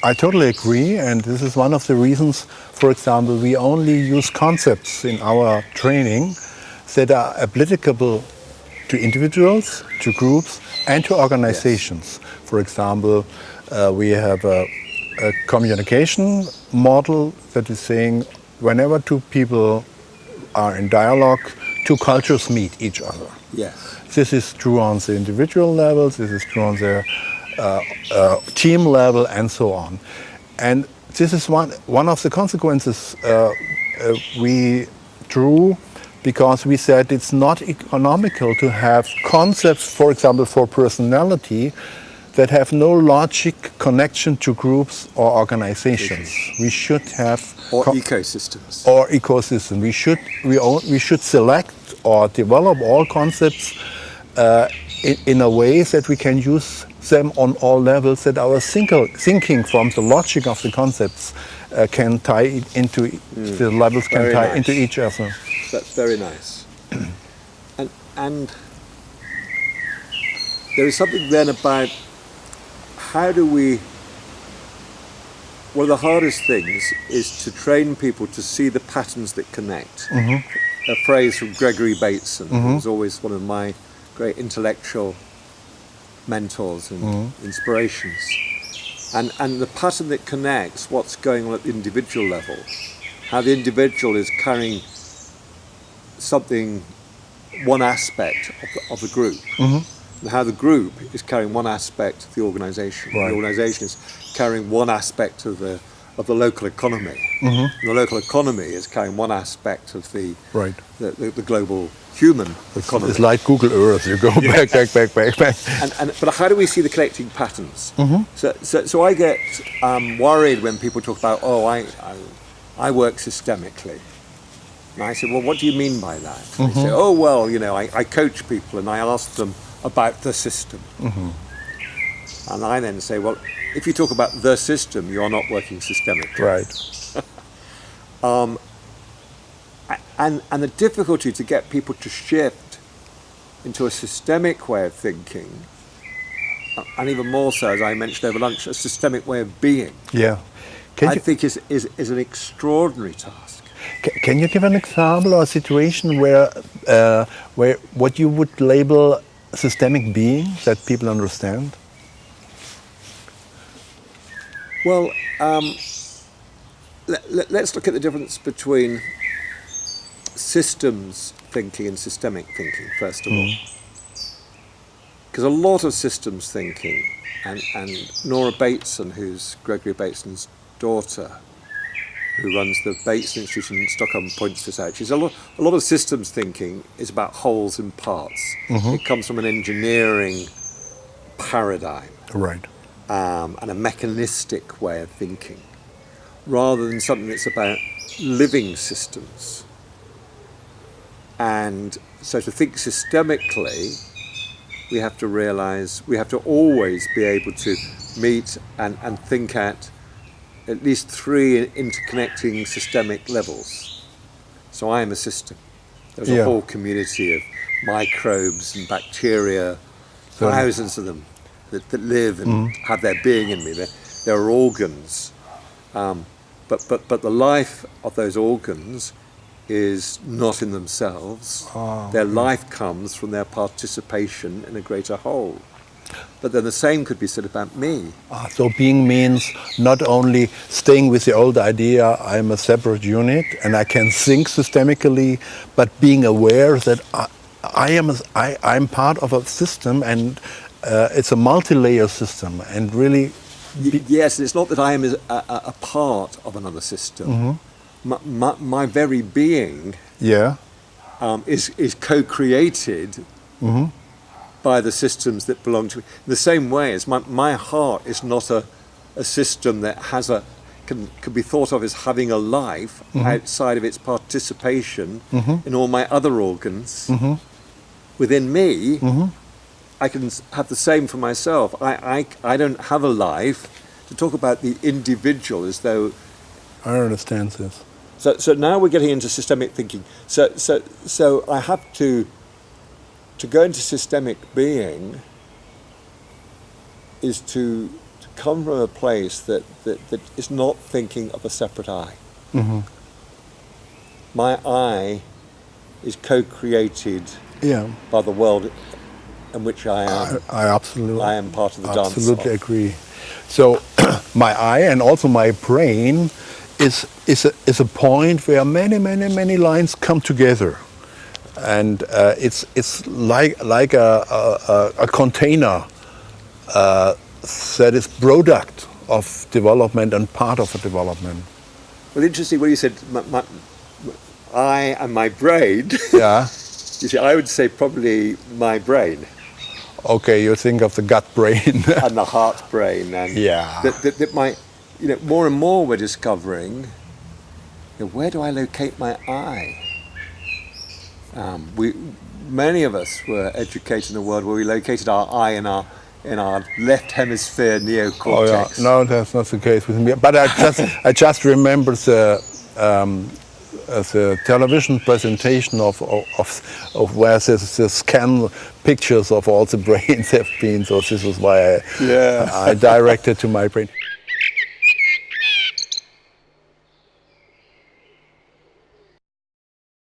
I totally agree, and this is one of the reasons, for example, we only use concepts in our training that are applicable to individuals, to groups, and to organizations. Yes. For example, we have a communication model that is saying whenever two people are in dialogue, two cultures meet each other. Yes. This is true on the individual level, this is true on the team level, and so on. And this is one of the consequences we drew, because we said it's not economical to have concepts, for example, for personality, that have no logic connection to groups or organizations. We should have ecosystems. Or ecosystem. We should select or develop all concepts in a way that we can use them on all levels, that our thinking from the logic of the concepts can tie into the levels can tie into each other. That's very nice. and there is something then about how do we. One of the hardest things is to train people to see the patterns that connect. Mm-hmm. A phrase from Gregory Bateson, who was always one of my great intellectual mentors and inspirations. And the pattern that connects what's going on at the individual level, how the individual is carrying something, one aspect of the group, and how the group is carrying one aspect of the organisation. Right. The organisation is carrying one aspect of the local economy. And the local economy is carrying one aspect of the global human economy. It's like Google Earth. You go back. But how do we see the connecting patterns? So I get worried when people talk about, I work systemically. And I say, well, what do you mean by that? They say, oh, well, I coach people and I ask them about the system. And I then say, well, if you talk about the system, you're not working systemically. Right. And the difficulty to get people to shift into a systemic way of thinking, and even more so, as I mentioned over lunch, a systemic way of being, I think is an extraordinary task. Can you give an example or a situation where what you would label systemic being that people understand? Well, let's look at the difference between systems thinking and systemic thinking, first of all. Because a lot of systems thinking, and Nora Bateson, who's Gregory Bateson's daughter, who runs the Bateson Institute in Stockholm, points this out. She's a lot of systems thinking is about wholes and parts. It comes from an engineering paradigm. Right. And a mechanistic way of thinking, rather than something that's about living systems. And so to think systemically, we have to realise we have to always be able to meet and think at least three interconnecting systemic levels. So I am a system. There's a whole community of microbes and bacteria, thousands of them, that live and have their being in me. There are organs, but the life of those organs is not in themselves. Their life comes from their participation in a greater whole. But then the same could be said about me. So being means not only staying with the old idea, I'm a separate unit and I can think systemically, but being aware that I'm part of a system, and it's a multi-layer system, and really... Yes, it's not that I am a part of another system. My very being is co-created by the systems that belong to me. In the same way as my heart is not a system that can be thought of as having a life outside of its participation in all my other organs. Within me, I can have the same for myself. I don't have a life. To talk about the individual as though... I understand this. So now we're getting into systemic thinking. So I have to go into systemic being is to come from a place that is not thinking of a separate I. Mm-hmm. My I is co-created Yeah. by the world in which I am. I absolutely. I am part of the dance. Absolutely agree. So my eye and also my brain is a point where many lines come together, and it's like a container that is product of development and part of a development. Well, interesting when you said my I and my brain. Yeah. You see, I would say probably my brain. Okay, you think of the gut brain. And the heart brain, and Yeah. that my, more and more we're discovering, where do I locate my I? Many of us were educated in a world where we located our I in our left hemisphere neocortex. Oh yeah, no, that's not the case with me. But I just remember the television presentation of where the scan pictures of all the brains have been. So this is why I directed to my brain.